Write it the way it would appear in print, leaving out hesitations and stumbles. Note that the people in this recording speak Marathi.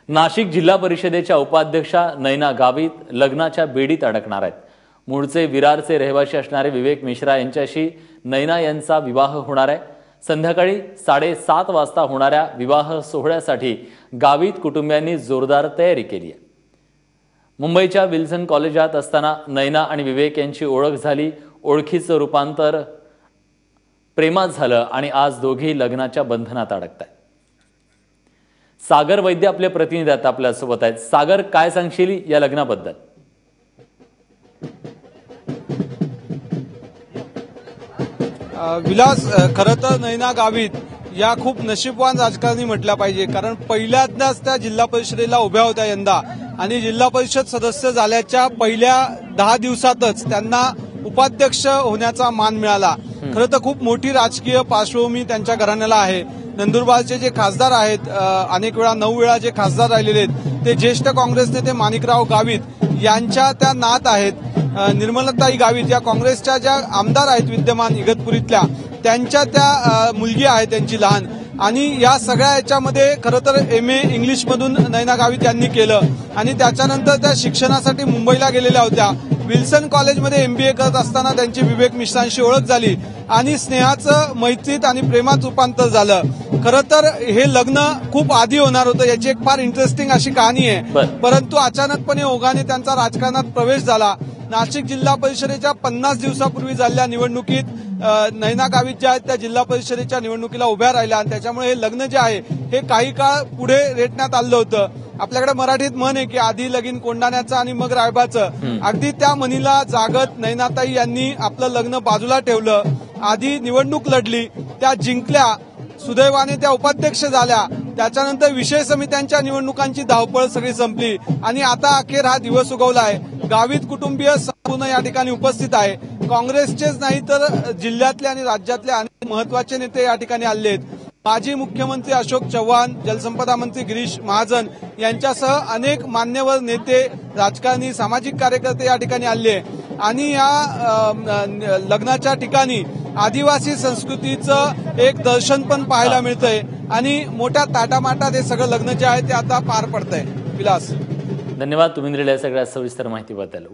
नाशिक जिल्हा परिषदेच्या उपाध्यक्षा नैना गावित लग्नाच्या बेडीत अडकणार आहेत। मूळचे विरारचे रहिवासी असणारे विवेक मिश्रा यांच्याशी नैना यांचा विवाह होणार आहे। संध्याकाळी 7:30 वाजता होणाऱ्या विवाह सोहळ्यासाठी गावित कुटुंबियांनी जोरदार तयारी केली आहे। मुंबईच्या विल्सन कॉलेजात असताना नैना आणि विवेक यांची ओळख झाली। ओळखीचं रूपांतर प्रेमात झालं आणि आज दोघेही लग्नाच्या बंधनात अडकतायत। सागर वैद्य आपले प्रतिनिधी आहेत आपल्या सोबत आहेत। सागर, काय सांगशील या लग्नाबद्दल? विलास, खरं तर नैना गावित या खूप नशीबवान राजकारणी म्हटल्या पाहिजे, कारण पहिल्यांदाच त्या जिल्हा परिषदेला उभ्या होत्या यंदा आणि जिल्हा परिषद सदस्य झाल्याच्या पहिल्या 10 दिवसातच त्यांना उपाध्यक्ष होण्याचा मान मिळाला। खरं तर खूप मोठी राजकीय पार्श्वभूमी त्यांच्या घराण्याला आहे। नंदुरबारचे जे खासदार आहेत, अनेक वेळा 9 वेळा जे खासदार राहिलेले आहेत, ते ज्येष्ठ काँग्रेस नेते माणिकराव गावित यांच्या त्या नात आहेत। निर्मलताई गावित या काँग्रेसच्या ज्या आमदार आहेत विद्यमान इगतपुरीतल्या, त्यांच्या त्या मुलगी आहे त्यांची लहान। आणि या सगळ्या याच्यामध्ये खरं तर MA इंग्लिशमधून नैना गावित यांनी केलं आणि त्याच्यानंतर त्या शिक्षणासाठी मुंबईला गेलेल्या होत्या। विल्सन कॉलेजमध्ये MBA करत असताना त्यांची विवेक मिश्रांशी ओळख झाली आणि स्नेहाचं मैत्रीत आणि प्रेमात रूपांतर झालं। खरं तर हे लग्न खूप आधी होणार होतं, याची एक फार इंटरेस्टिंग अशी कहाणी आहे, परंतु अचानकपणे ओघाने त्यांचा राजकारणात प्रवेश झाला। नाशिक जिल्हा परिषदेच्या 50 दिवसापूर्वी झालेल्या निवडणुकीत नैना गावित ज्या आहेत त्या जिल्हा परिषदेच्या निवडणुकीला उभ्या राहिल्या आणि त्याच्यामुळे हे लग्न जे आहे हे काही काळ पुढे रेटण्यात आलं होतं। आपल्याकडे मराठीत म्हण आहे की आधी लगीन कोंडाण्याचं आणि मग रायबाचं। अगदी त्या म्हणीला जागत नैनाताई यांनी आपलं लग्न बाजूला ठेवलं, आधी निवडणूक लढली, त्या जिंकल्या, सुदैवाने त्या उपाध्यक्ष झाल्या। त्याच्यानंतर विषय समित्यांच्या निवडणुकांची धावपळ सगळी संपली आणि आता अखेर हा दिवस उगवलाय। गावित कुटुंबीय संपूर्ण या ठिकाणी उपस्थित आहे। काँग्रेसचेच नाही तर जिल्ह्यातले आणि राज्यातले अनेक महत्वाचे नेते या ठिकाणी आले आहेत। माजी मुख्यमंत्री अशोक चव्हाण, जलसंपदा मंत्री गिरीश महाजन यांच्यासह अनेक मान्यवर नेते, राजकारणी, सामाजिक कार्यकर्ते या ठिकाणी आले आणि या लग्नाच्या ठिकाणी आदिवासी संस्कृतीचं एक दर्शन पण पाहायला मिळतंय आणि मोठ्या ताटामाटात हे सगळं लग्न जे आहे ते आता पार पडतंय। विलास, धन्यवाद तुम्ही दिलेल्या सगळ्या सविस्तर माहितीबद्दल।